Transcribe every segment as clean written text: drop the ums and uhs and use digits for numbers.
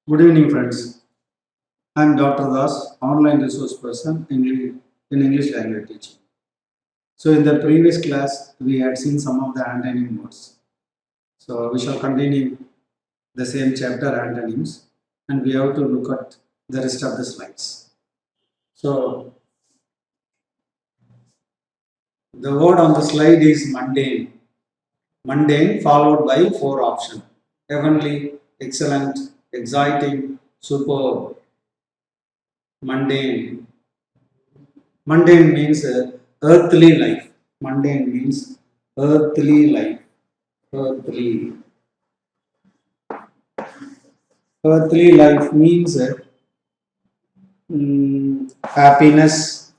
Good evening, friends. I am Dr. Das, online resource person in English language teaching. So, in the previous class, we had seen some of the antonym words. So, we shall continue the same chapter antonyms, and we have to look at the rest of the slides. So, the word on the slide is mundane. Mundane followed by four options: heavenly, excellent, exciting, superb. Mundane. Mundane means earthly life. Mundane means earthly life. Earthly. Earthly life means happiness,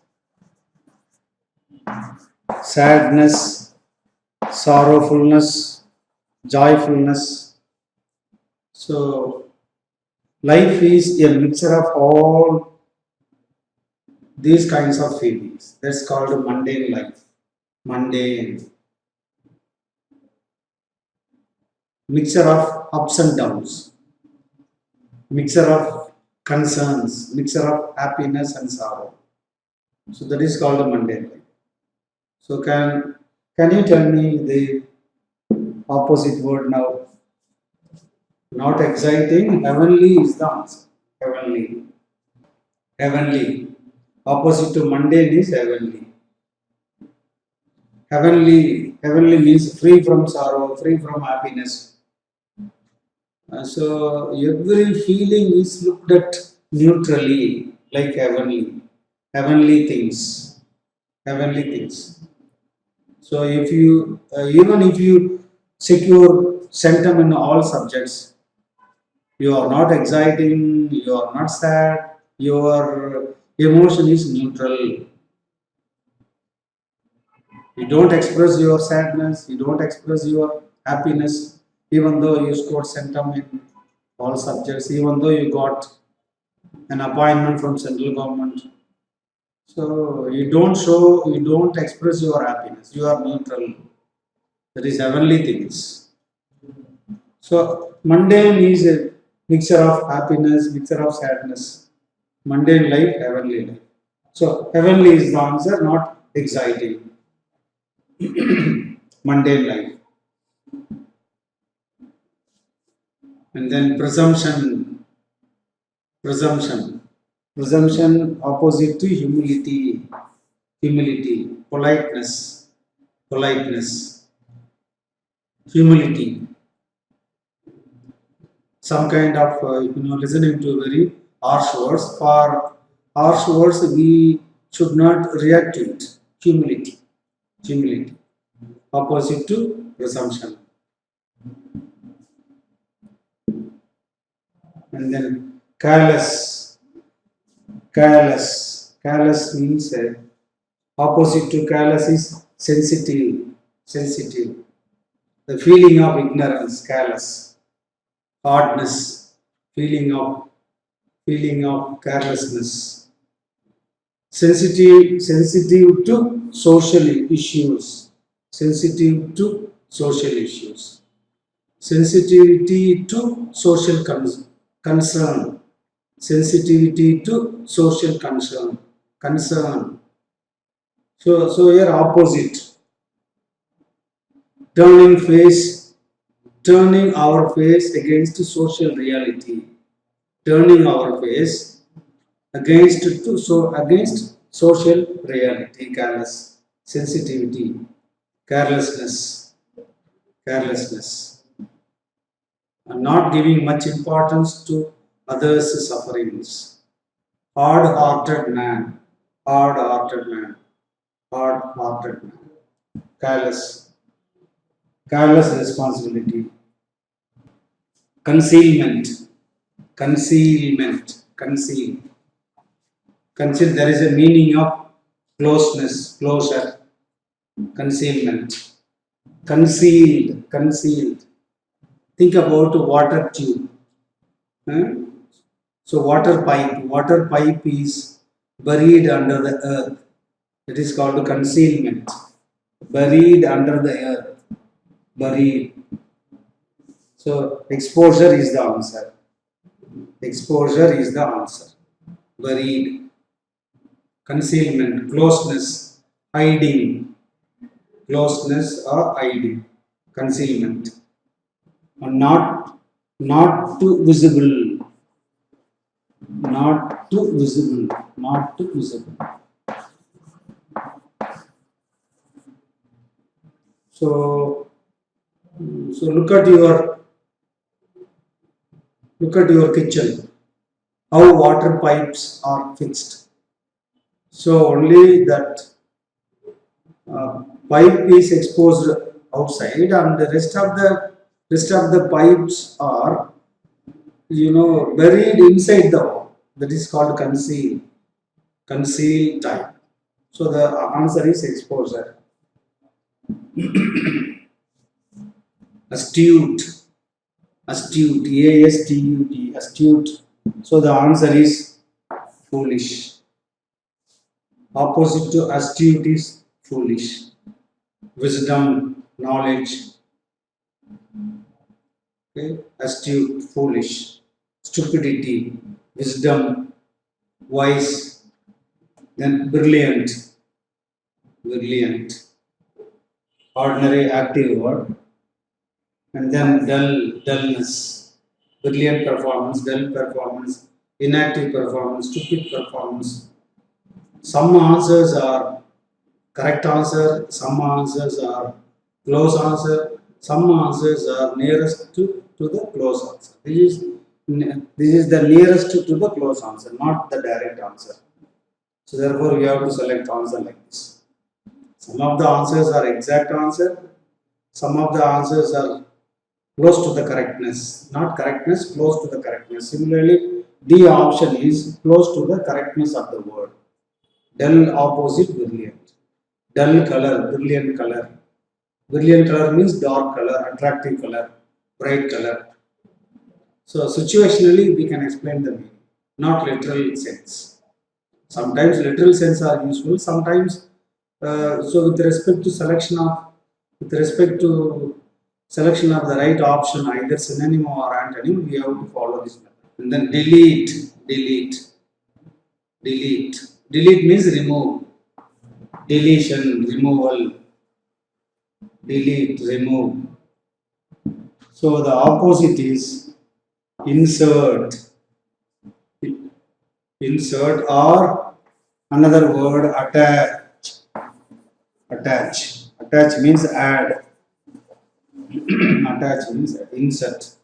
sadness, sorrowfulness, joyfulness. So, life is a mixture of all these kinds of feelings. That's called mundane life. Mundane. Mixture of ups and downs. Mixture of concerns, mixture of happiness and sorrow. So that is called a mundane life. So can you tell me the opposite word now? Not exciting, heavenly is the answer. Heavenly. Heavenly. Opposite to mundane is heavenly. Heavenly means free from sorrow, free from happiness. So every feeling is looked at neutrally, like heavenly things, heavenly things. So if you even if you secure centum in all subjects, you are not exciting, you are not sad, your emotion is neutral. You don't express your sadness, you don't express your happiness, even though you scored centum in all subjects, even though you got an appointment from central government. So you don't show, you don't express your happiness, you are neutral. That is heavenly things. So mundane is a mixture of happiness, mixture of sadness. Mundane life, heavenly life. So heavenly is the answer, not exciting. Mundane life. And then presumption. Presumption. Presumption opposite to humility. Humility. Politeness. Politeness. Humility. Some kind of listening to very harsh words. For harsh words, we should not react to it. Humility. Humility. Opposite to presumption. And then careless. Careless. Careless means opposite to careless is sensitive. Sensitive. The feeling of ignorance, careless. Hardness. Feeling of carelessness. Sensitive to social issues. Sensitive to social issues. Sensitivity to social concern. Sensitivity to social concern. So here opposite. Turning our face against social reality. Turning our face against social reality. Sensitivity, carelessness, and not giving much importance to others' sufferings. Hard-hearted man, hard-hearted man, hard-hearted man. Careless responsibility. Concealment, conceal. Conceal, there is a meaning of closure, concealment. Concealed. Think about water tube. So water pipe is buried under the earth. It is called concealment. Buried under the earth. Buried. So exposure is the answer. Exposure is the answer. Buried, concealment, closeness, hiding, closeness or hiding, concealment, and not too visible, not too visible, not too visible. So, so look at your kitchen. How water pipes are fixed. So only that pipe is exposed outside, and the rest of the pipes are buried inside the wall. That is called conceal type. So the answer is exposure. Astute, astute, A-S-T-U-T, astute. So the answer is foolish. Opposite to astute is foolish. Wisdom, knowledge. Okay, astute, foolish. Stupidity, wisdom, wise. Then brilliant, brilliant. Ordinary active word. And then dull, dullness. Brilliant performance, dull performance, inactive performance, stupid performance. Some answers are correct answer, some answers are close answer, some answers are nearest to the close answer. This is the nearest to the close answer, not the direct answer. So therefore, we have to select answer like this. Some of the answers are exact answer, some of the answers are close to the correctness, not correctness, close to the correctness. Similarly, D option is close to the correctness of the word. Dull opposite brilliant. Dull color, brilliant color. Brilliant color means dark color, attractive color, bright color. So situationally we can explain the meaning, not literal sense. Sometimes literal sense are useful. Sometimes, so with respect to selection of the right option, either synonym or antonym, we have to follow this method. And then delete. Delete means remove. Deletion, removal. Delete, remove. So the opposite is insert. Insert or another word, attach. Attach means add. Attach means insert.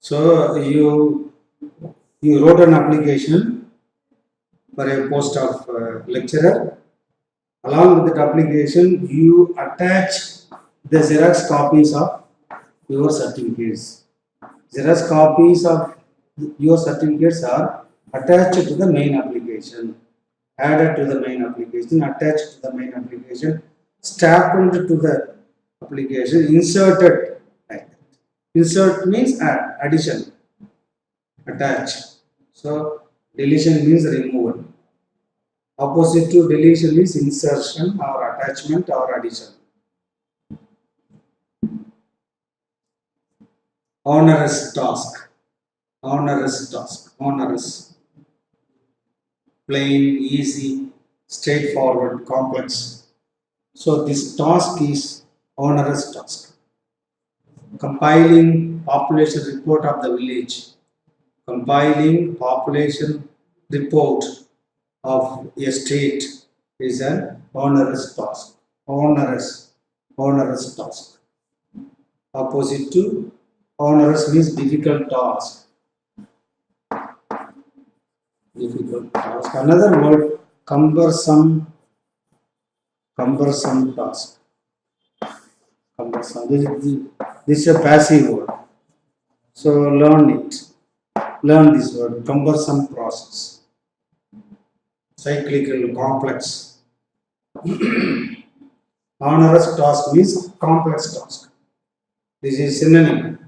So you wrote an application for a post of lecturer. Along with that application, you attach the Xerox copies of your certificates. Xerox copies of your certificates are attached to the main application, added to the main application, attached to the main application, stapled to the application, inserted like that. Insert means add, addition, attach. So deletion means removal. Opposite to deletion is insertion or attachment or addition. Onerous task. Onerous. Plain, easy, straightforward, complex. So this task is onerous task. Compiling population report of the village. Compiling population report of a state is an onerous task. Onerous task. Opposite to onerous means difficult task. Another word, cumbersome task. Cumbersome. This is a passive word. So learn it. Learn this word. Cumbersome process. Cyclical, complex. Onerous task means complex task. This is synonym.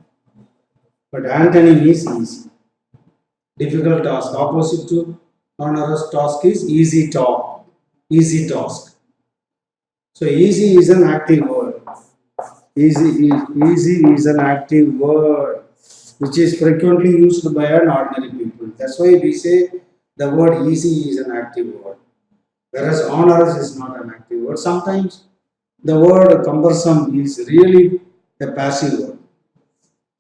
But antonym is easy. Difficult task. Opposite to onerous task is easy task. So easy is an active word. Easy is an active word. which is frequently used by an ordinary people. That's why we say the word easy is an active word, whereas onerous is not an active word. Sometimes the word cumbersome is really a passive word,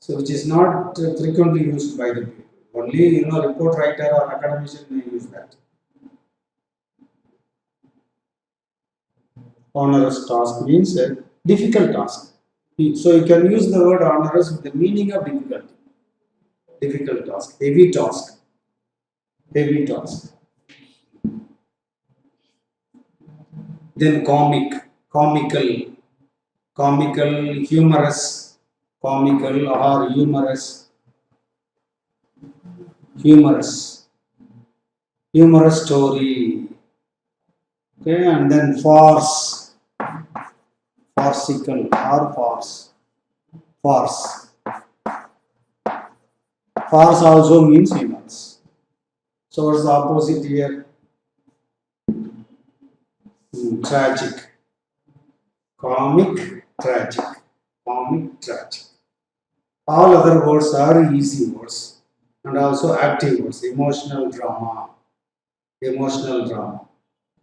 so which is not frequently used by the people. Only report writer or academician may use that. Onerous task means a difficult task. So you can use the word onerous with the meaning of difficulty. Difficult task, heavy task, heavy task. Then comical, humorous, comical or humorous story. Okay, and then farcical or farce. Farce also means humorous. So what's the opposite here? Tragic. Comic, tragic. Comic, tragic. All other words are easy words and also active words. Emotional drama.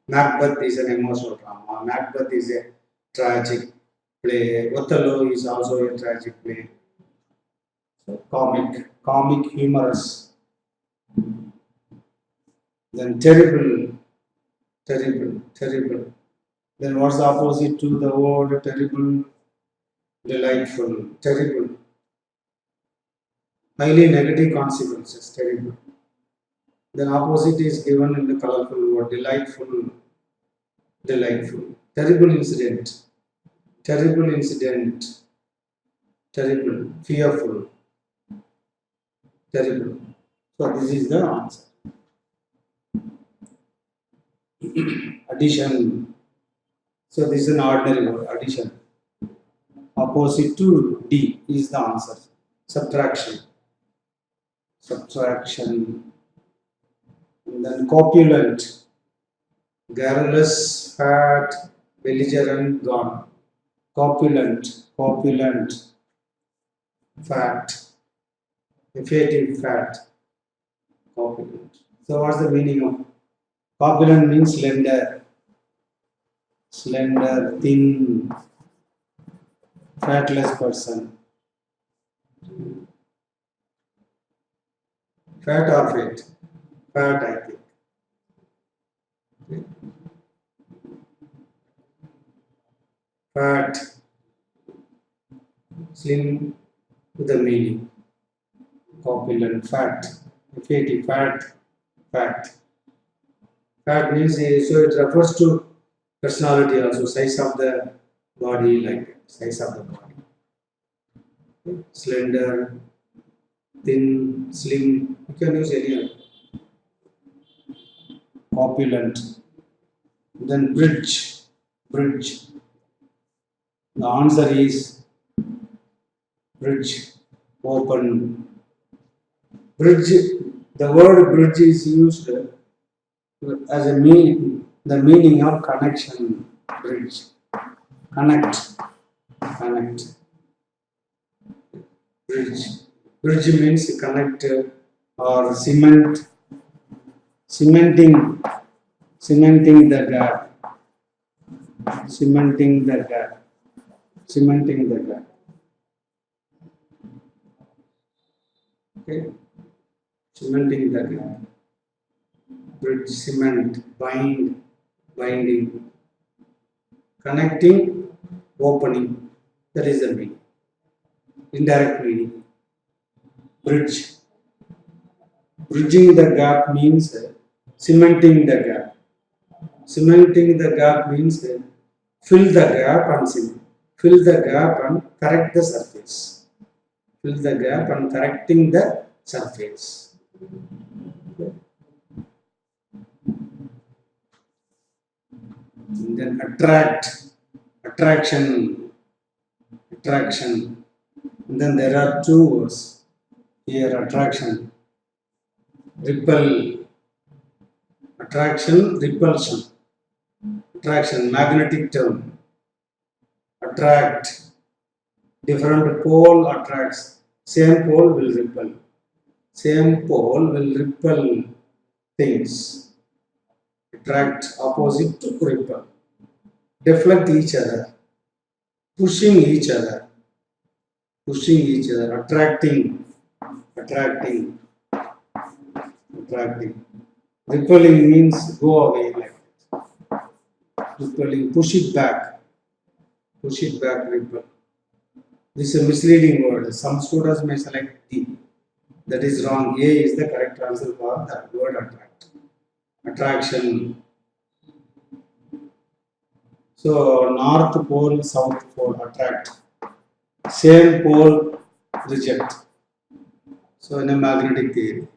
Macbeth is an emotional drama. Macbeth is a tragic play. Othello is also a tragic play. So comic, humorous. Then terrible. Then what's the opposite to the word terrible? Delightful. Terrible. Highly negative consequences. Terrible. Then opposite is given in the colorful word. Delightful. Terrible incident. Terrible. Fearful. Terrible. So this is the answer. Addition. So this is an ordinary word. Addition. Opposite to D is the answer. Subtraction. And then corpulent. Garrulous, fat, belligerent, gone. Corpulent, fat, effective, fat, corpulent. So what's the meaning of corpulent? Means slender, thin, fatless person. Fat or fat? Fat, I think. Fat, slim with the meaning. Corpulent, fat, effective, fat. Fat means so it refers to personality also, size of the body, like size of the body. Slender, thin, slim, you can use any other. Corpulent. Then bridge. The answer is bridge, open. Bridge, the word bridge is used as a the meaning of connection. Bridge. Connect. Bridge means connect or cementing the gap. Cementing the gap. Okay. Cementing the gap. Bridge, cement, binding. Connecting, opening. That is the meaning. Indirect meaning. Bridge. Bridging the gap means cementing the gap. Cementing the gap means fill the gap and cement. Fill the gap and correct the surface. Fill the gap and correcting the surface. And then attraction. And then there are two words here: attraction, repulsion. Attraction, magnetic term. Attract, different pole attracts. Same pole will repel. Same pole will repel things. Attract opposite to repel. Deflect each other. Pushing each other. Pushing each other. Attracting. Attracting. Attracting. Repelling means go away like that. Repelling. Push it back. Push it back. Repel. This is a misleading word. Some students may select D. That is wrong. A is the correct answer for that word attract. Attraction. So north pole, south pole attract. Same pole reject. So in a magnetic theory,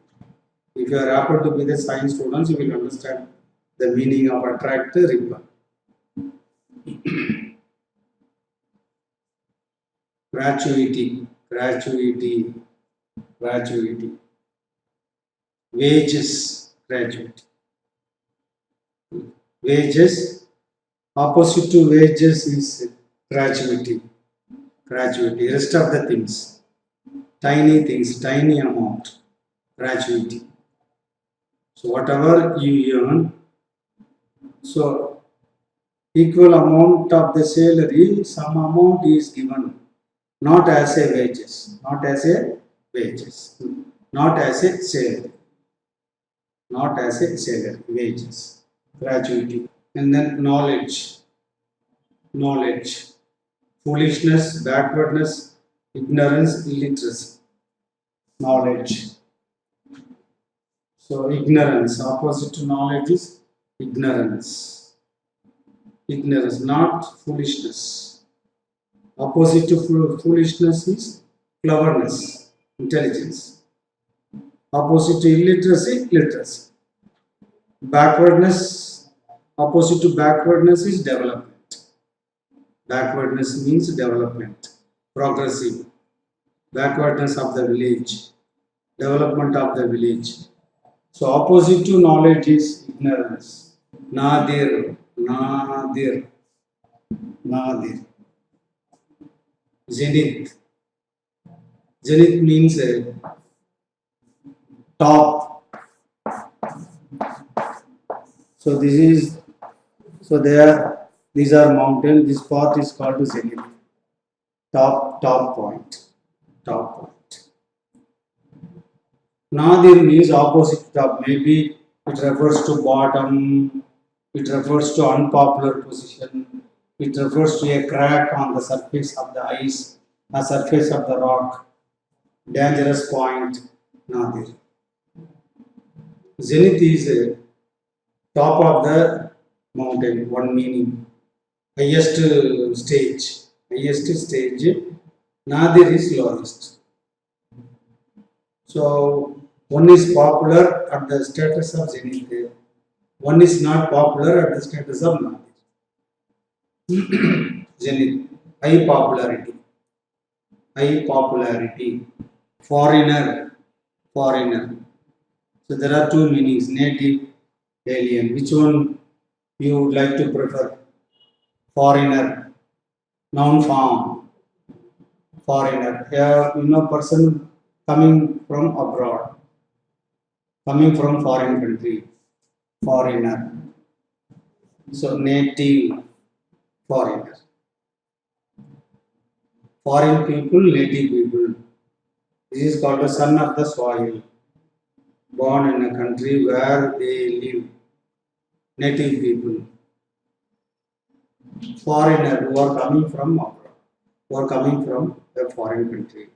if you are happen to be the science students, you will understand the meaning of attract, repel. Gratuity, gratuity, gratuity. Wages, gratuity. Wages, opposite to wages is gratuity. Gratuity. Rest of the things, tiny things, tiny amount, gratuity. So whatever you earn, so equal amount of the salary, some amount is given, not as a wages, not as a wages, not as a salary, not as a salary, wages, gratuity. And then knowledge, knowledge, foolishness, backwardness, ignorance, illiteracy, knowledge. So ignorance, opposite to knowledge is ignorance. Ignorance, not foolishness. Opposite to foolishness is cleverness, intelligence. Opposite to illiteracy, literacy. Backwardness, opposite to backwardness is development. Backwardness means development, progressive. Backwardness of the village, development of the village. So opposite to knowledge is ignorance. Nadir, nadir, nadir. Zenith. Zenith means top. So this is, so there, these are mountains. This part is called zenith. Top point. Top point. Nadir means opposite top. Maybe it refers to bottom. It refers to unpopular position. It refers to a crack on the surface of the ice, a surface of the rock. Dangerous point. Nadir. Zenith is top of the mountain. One meaning. Highest stage. Highest stage. Nadir is lowest. So one is popular at the status of zenith. One is not popular at the status of nadir. Zenith, high popularity. High popularity. Foreigner. Foreigner. So there are two meanings, native, alien. Which one you would like to prefer? Foreigner. Noun form. Foreigner. Here, person coming from abroad. Coming from foreign country. Foreigner. So native, foreigner. Foreign people, native people. This is called the son of the soil. Born in a country where they live. Native people. Foreigner who are coming from abroad. Who are coming from a foreign country.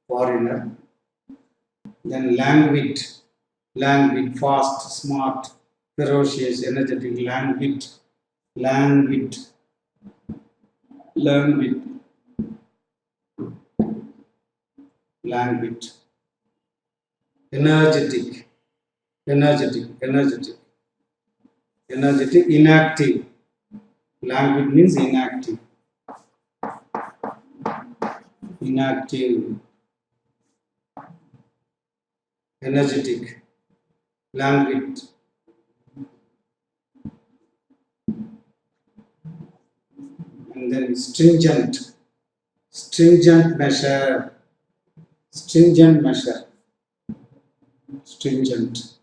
Foreigner. Then languid. Languid, fast, smart, ferocious, energetic, languid. Languid. Languid. Languid. Energetic. Energetic. Energetic. Energetic. Inactive. Languid means inactive. Inactive. Energetic. Languid. And then stringent. Stringent measure. stringent measure, stringent,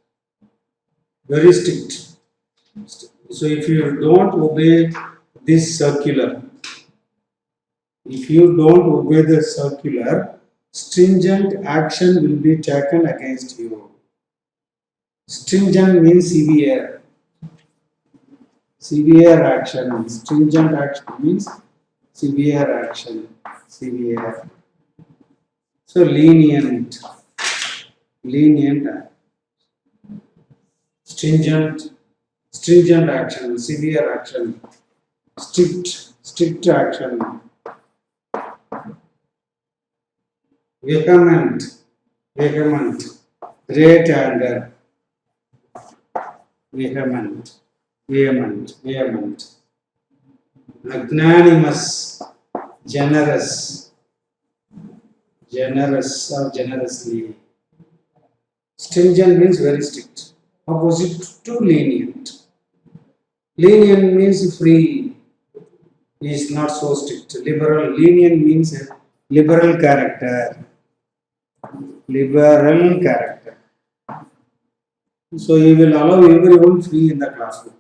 very strict. So if you don't obey this circular, if you don't obey the circular, stringent action will be taken against you. Stringent means severe. Severe action. Stringent action means severe action. Severe. So lenient. Lenient. Stringent. Stringent action. Severe action. Strict. Strict action. Vehement. Vehement. Great anger. Vehement. Vehement. Vehement. Magnanimous. Generous. Generous or generously. Stringent means very strict. Opposite to lenient. Lenient means free. He is not so strict. Liberal. Lenient means a liberal character. Liberal character. So he will allow everyone free in the classroom.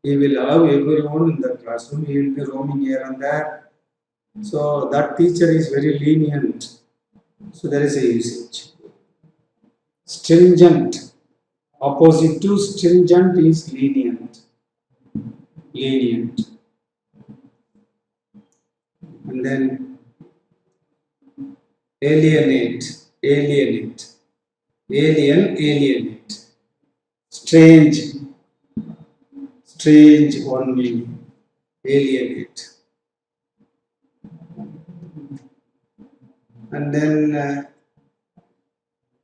He will allow everyone in the classroom. He will be roaming here and there. So that teacher is very lenient. So there is a usage. Stringent. Opposite to stringent is lenient. Lenient. And then alienate. Alienate. Alien, alienate. Strange. Strange one meaning. Alienate. And then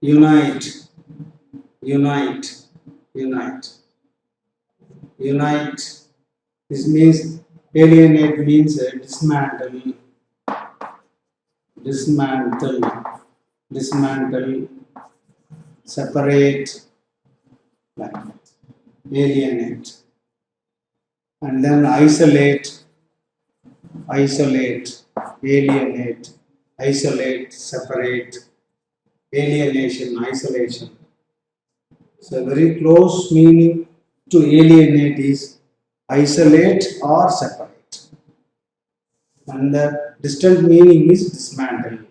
unite. Unite. Unite. Unite. This means alienate means dismantle. Dismantle. Dismantle. Separate. Like that. Alienate. And then isolate. Isolate. Alienate. Isolate. Separate. Alienation. Isolation. So very close meaning to alienate is isolate or separate. And the distant meaning is dismantle.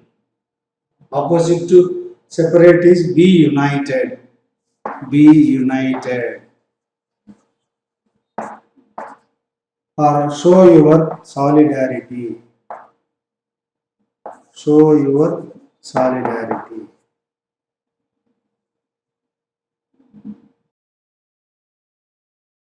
Opposite to separate is be united. Be united. Or show your solidarity. Show your solidarity.